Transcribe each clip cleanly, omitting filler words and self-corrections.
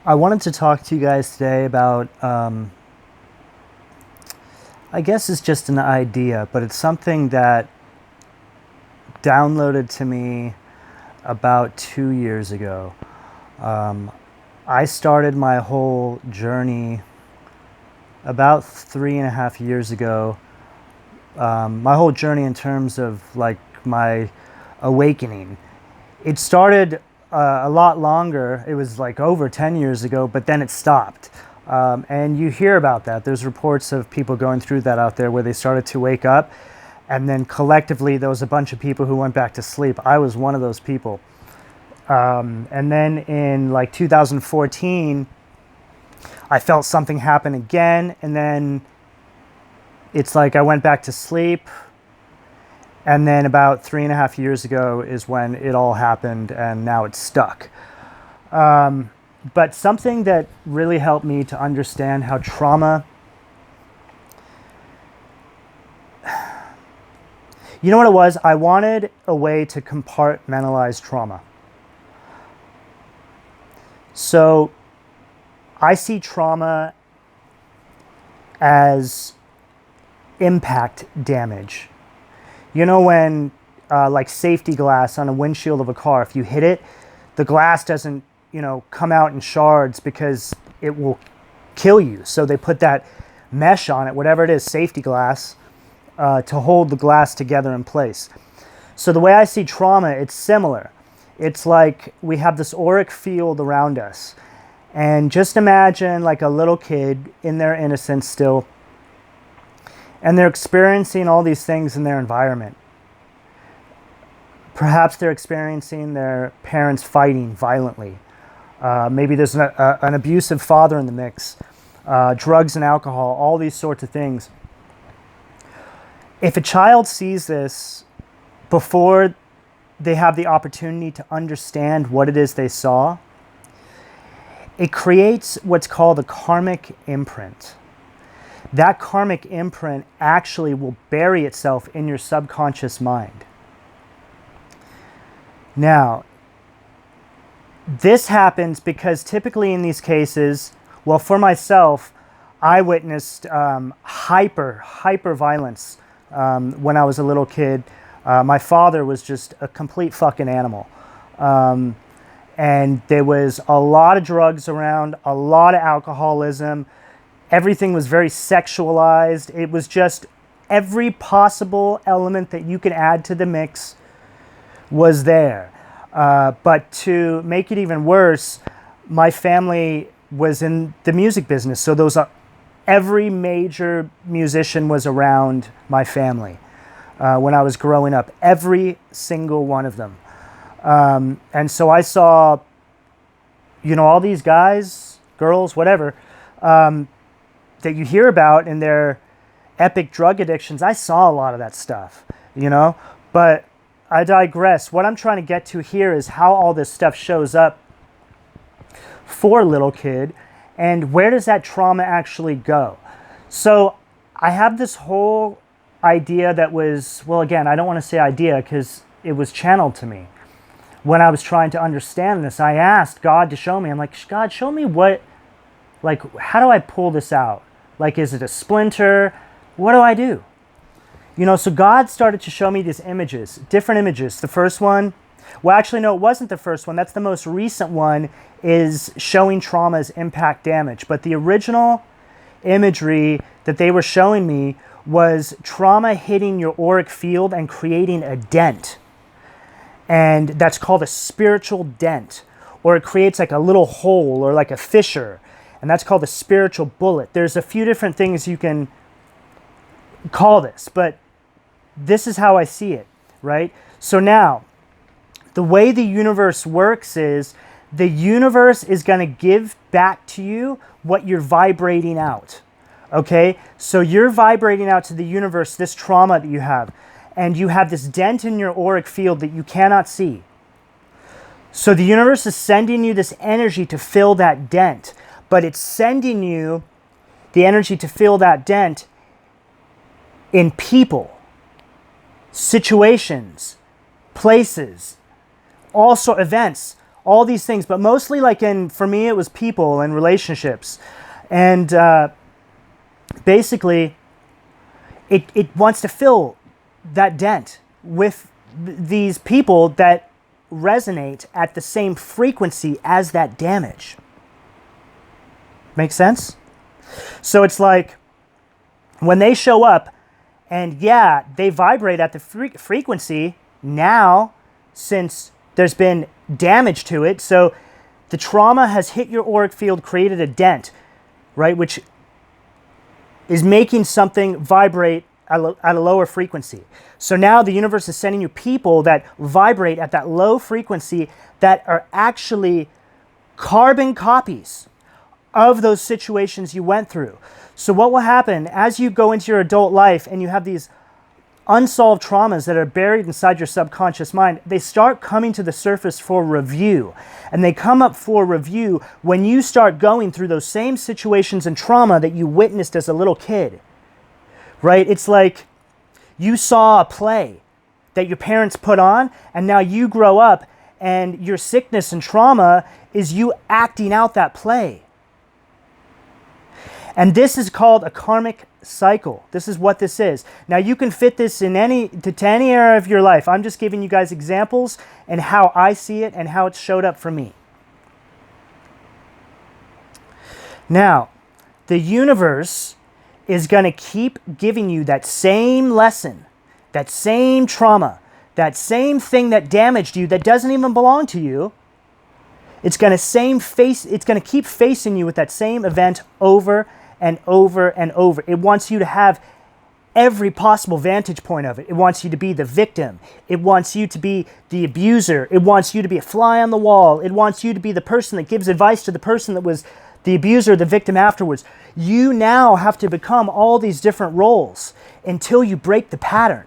I wanted to talk to you guys today about, I guess it's just an idea, but it's something that downloaded to me about 2 years ago. I started my whole journey about 3.5 years ago. My whole journey in terms of like my awakening. It started a lot longer. It was like over 10 years ago, but then it stopped. And you hear about that. There's reports of people going through that out there where they started to wake up, and then collectively there was a bunch of people who went back to sleep. I was one of those people. And then in like 2014, I felt something happen again, and then it's like I went back to sleep. And then about 3.5 years ago is when it all happened, and now it's stuck. But something that really helped me to understand how trauma, you know what it was? I wanted a way to compartmentalize trauma. So I see trauma as impact damage. You know when, like safety glass on a windshield of a car, if you hit it, the glass doesn't, come out in shards because it will kill you. So they put that mesh on it, whatever it is, safety glass, to hold the glass together in place. So the way I see trauma, it's similar. It's like we have this auric field around us. And just imagine like a little kid in their innocence still, and they're experiencing all these things in their environment. Perhaps they're experiencing their parents fighting violently. Maybe there's an abusive father in the mix, drugs and alcohol, all these sorts of things. If a child sees this before they have the opportunity to understand what it is they saw, it creates what's called a karmic imprint. That karmic imprint actually will bury itself in your subconscious mind. Now, this happens because typically in these cases, well, for myself, I witnessed hyper violence when I was a little kid. My father was just a complete fucking animal. And there was a lot of drugs around, a lot of alcoholism. Everything was very sexualized. It was just every possible element that you could add to the mix was there. But to make it even worse, my family was in the music business. So every major musician was around my family when I was growing up. Every single one of them. And so I saw, all these guys, girls, whatever, that you hear about in their epic drug addictions. I saw a lot of that stuff, but I digress. What I'm trying to get to here is how all this stuff shows up for a little kid, and where does that trauma actually go? So I have this whole idea that was, well, again, I don't want to say idea because it was channeled to me. When I was trying to understand this, I asked God to show me. I'm like, God, show me how do I pull this out? Like, is it a splinter? What do I do? So God started to show me these images, different images. The first one, well, actually, no, it wasn't the first one. That's the most recent one, is showing trauma as impact damage. But the original imagery that they were showing me was trauma hitting your auric field and creating a dent. And that's called a spiritual dent. Or it creates like a little hole or like a fissure. And that's called a spiritual bullet. There's a few different things you can call this, but this is how I see it, right? So now, the way the universe works is the universe is going to give back to you what you're vibrating out, okay? So you're vibrating out to the universe this trauma that you have, and you have this dent in your auric field that you cannot see. So the universe is sending you this energy to fill that dent, but it's sending you the energy to fill that dent in people, situations, places, events, all these things, but mostly like for me, it was people and relationships. And basically, it wants to fill that dent with these people that resonate at the same frequency as that damage. Make sense? So it's like when they show up and yeah, they vibrate at the frequency now, since there's been damage to it. So the trauma has hit your auric field, created a dent, right? Which is making something vibrate at a lower frequency. So now the universe is sending you people that vibrate at that low frequency that are actually carbon copies of those situations you went through. So what will happen as you go into your adult life and you have these unsolved traumas that are buried inside your subconscious mind, they start coming to the surface for review. And they come up for review when you start going through those same situations and trauma that you witnessed as a little kid. Right? It's like you saw a play that your parents put on, and now you grow up and your sickness and trauma is you acting out that play. And this is called a karmic cycle. This is what this is. Now you can fit this in to any area of your life. I'm just giving you guys examples and how I see it and how it showed up for me. Now, the universe is going to keep giving you that same lesson, that same trauma, that same thing that damaged you that doesn't even belong to you. It's going to keep facing you with that same event over and over and over. It wants you to have every possible vantage point of it. It wants you to be the victim. It wants you to be the abuser. It wants you to be a fly on the wall. It wants you to be the person that gives advice to the person that was the abuser, the victim afterwards. You now have to become all these different roles until you break the pattern.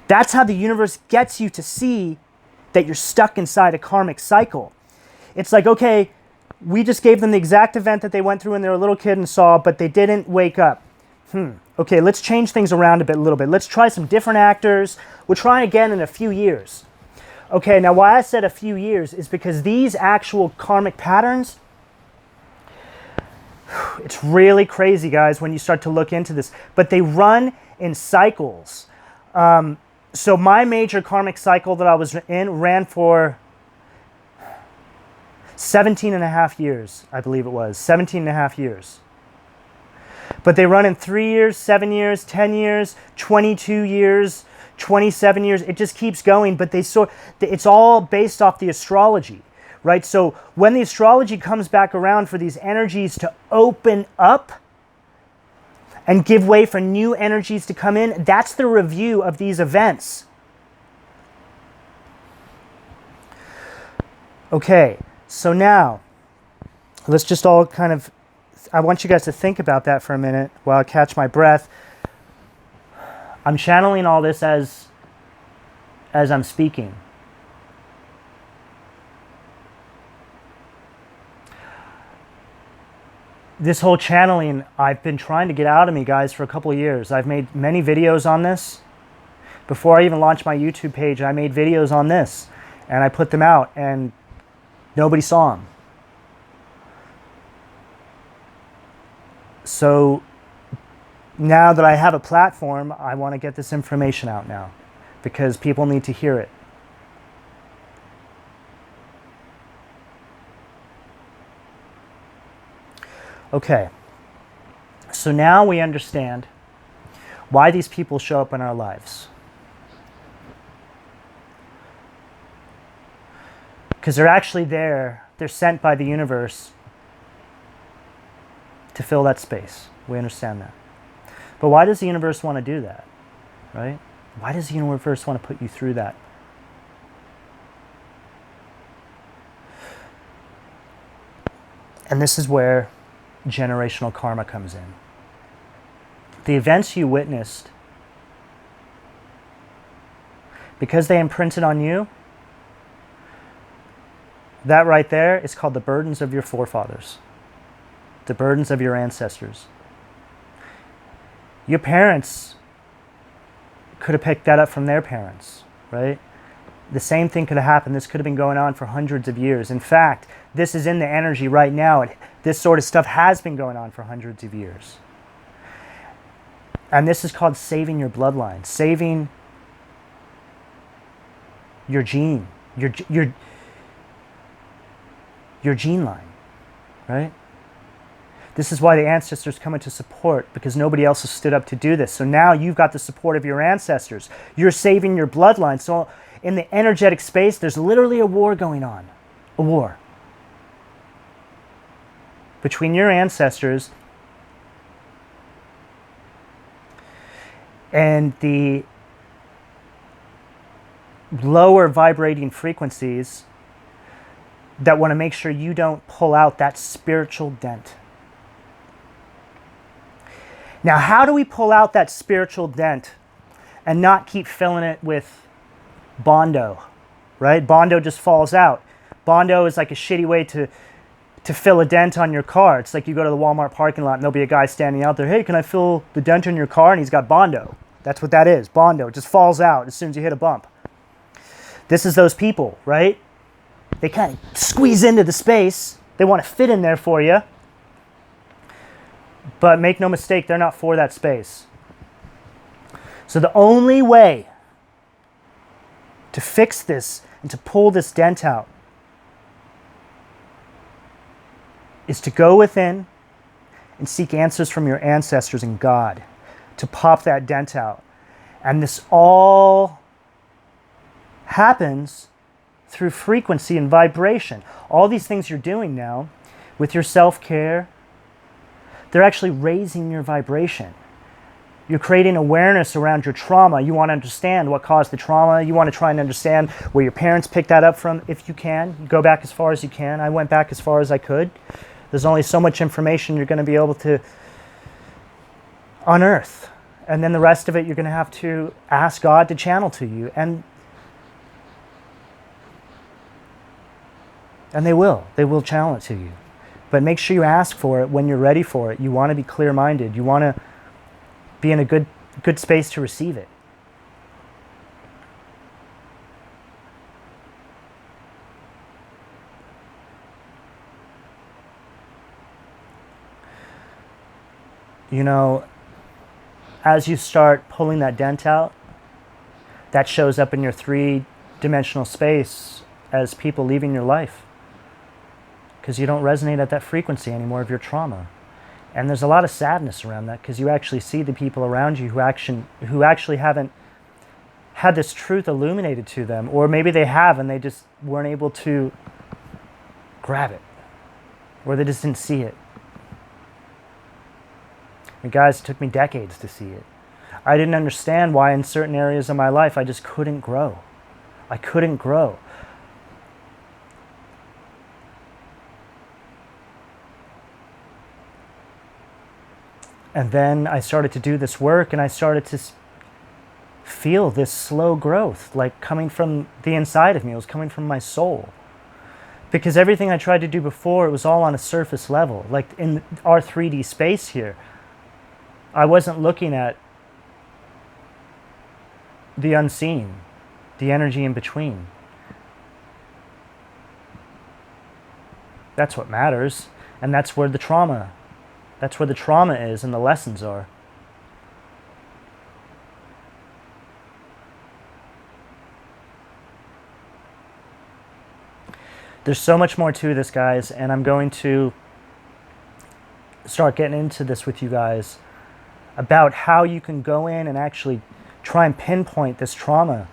That's how the universe gets you to see that you're stuck inside a karmic cycle. It's like, okay, we just gave them the exact event that they went through when they were a little kid and saw, but they didn't wake up. Okay, let's change things around a little bit. Let's try some different actors. We'll try again in a few years. Okay, now why I said a few years is because these actual karmic patterns, it's really crazy, guys, when you start to look into this, but they run in cycles. So my major karmic cycle that I was in ran for 17 and a half years, I believe it was, 17 and a half years. But they run in 3 years, 7 years, 10 years, 22 years, 27 years. It just keeps going, but it's all based off the astrology, right? So when the astrology comes back around for these energies to open up and give way for new energies to come in, that's the review of these events. Okay, so now let's just all kind of, I want you guys to think about that for a minute while I catch my breath. I'm channeling all this as I'm speaking. This whole channeling, I've been trying to get out of me, guys, for a couple of years. I've made many videos on this. Before I even launched my YouTube page, I made videos on this, and I put them out, and nobody saw them. So now that I have a platform, I want to get this information out now because people need to hear it. Okay, so now we understand why these people show up in our lives. Because they're actually there, they're sent by the universe to fill that space. We understand that. But why does the universe want to do that, right? Why does the universe want to put you through that? And this is where generational karma comes in. The events you witnessed, because they imprinted on you, that right there is called the burdens of your forefathers, the burdens of your ancestors. Your parents could have picked that up from their parents, right? The same thing could have happened. This could have been going on for hundreds of years. In fact, this is in the energy right now. This sort of stuff has been going on for hundreds of years. And this is called saving your bloodline, saving your gene, your gene line, right? This is why the ancestors come into support, because nobody else has stood up to do this. So now you've got the support of your ancestors. You're saving your bloodline. So in the energetic space, there's literally a war going on. A war. Between your ancestors and the lower vibrating frequencies that want to make sure you don't pull out that spiritual dent. Now, how do we pull out that spiritual dent and not keep filling it with Bondo, right? Bondo just falls out. Bondo is like a shitty way to fill a dent on your car. It's like you go to the Walmart parking lot and there'll be a guy standing out there, hey, can I fill the dent in your car? And he's got Bondo. That's what that is, Bondo. It just falls out as soon as you hit a bump. This is those people, right? They kind of squeeze into the space. They want to fit in there for you. But make no mistake, they're not for that space. So the only way to fix this and to pull this dent out is to go within and seek answers from your ancestors and God to pop that dent out. And this all happens through frequency and vibration. All these things you're doing now with your self-care, they're actually raising your vibration. You're creating awareness around your trauma. You want to understand what caused the trauma. You want to try and understand where your parents picked that up from, if you can. You go back as far as you can. I went back as far as I could. There's only so much information you're going to be able to unearth. And then the rest of it, you're going to have to ask God to channel to you. And they will. They will channel it to you. But make sure you ask for it when you're ready for it. You want to be clear-minded. You want to be in a good space to receive it. You know, as you start pulling that dent out, that shows up in your three-dimensional space as people leaving your life, because you don't resonate at that frequency anymore of your trauma. And there's a lot of sadness around that, because you actually see the people around you who actually haven't had this truth illuminated to them, or maybe they have and they just weren't able to grab it, or they just didn't see it. And guys, it took me decades to see it. I didn't understand why in certain areas of my life I just couldn't grow. I couldn't grow. And then I started to do this work, and I started to feel this slow growth, like coming from the inside of me. It was coming from my soul. Because everything I tried to do before, it was all on a surface level. Like in our 3D space here, I wasn't looking at the unseen, the energy in between. That's what matters, and that's where the trauma is and the lessons are. There's so much more to this, guys, and I'm going to start getting into this with you guys about how you can go in and actually try and pinpoint this trauma.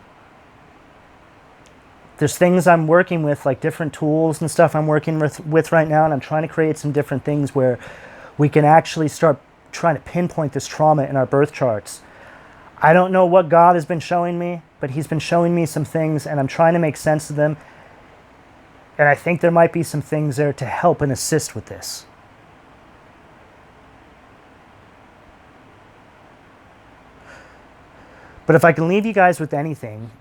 There's things I'm working with, like different tools and stuff I'm working with right now, and I'm trying to create some different things where we can actually start trying to pinpoint this trauma in our birth charts. I don't know what God has been showing me, but He's been showing me some things, and I'm trying to make sense of them. And I think there might be some things there to help and assist with this. But if I can leave you guys with anything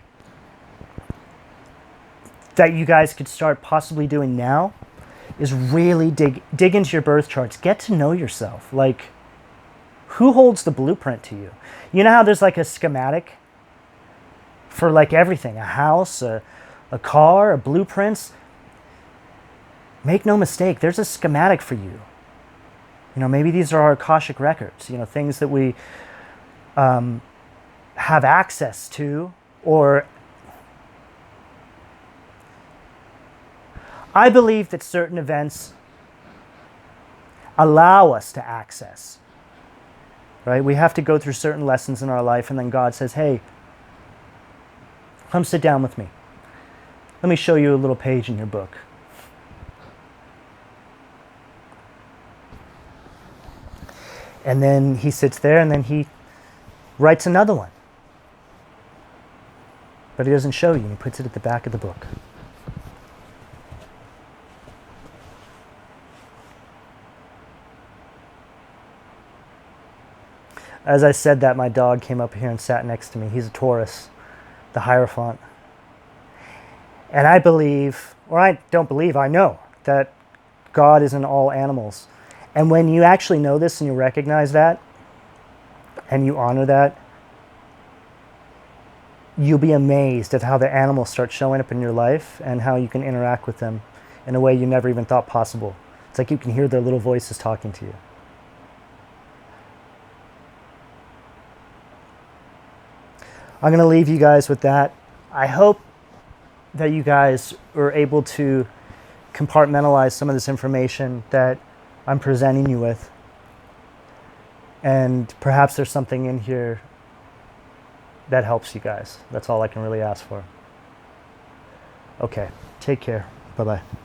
that you guys could start possibly doing now, is really dig into your birth charts. Get to know yourself. Like, who holds the blueprint to you? You know how there's like a schematic for like everything, a house, a car, a blueprints. Make no mistake, there's a schematic for you. You know, maybe these are our Akashic records, you know, things that we have access to, or I believe that certain events allow us to access, right? We have to go through certain lessons in our life, and then God says, hey, come sit down with me. Let me show you a little page in your book. And then he sits there, and then he writes another one. But he doesn't show you, and he puts it at the back of the book. As I said that, my dog came up here and sat next to me. He's a Taurus, the Hierophant. And I believe, or I don't believe, I know that God is in all animals. And when you actually know this and you recognize that, and you honor that, you'll be amazed at how the animals start showing up in your life and how you can interact with them in a way you never even thought possible. It's like you can hear their little voices talking to you. I'm going to leave you guys with that. I hope that you guys are able to compartmentalize some of this information that I'm presenting you with. And perhaps there's something in here that helps you guys. That's all I can really ask for. Okay, take care. Bye-bye.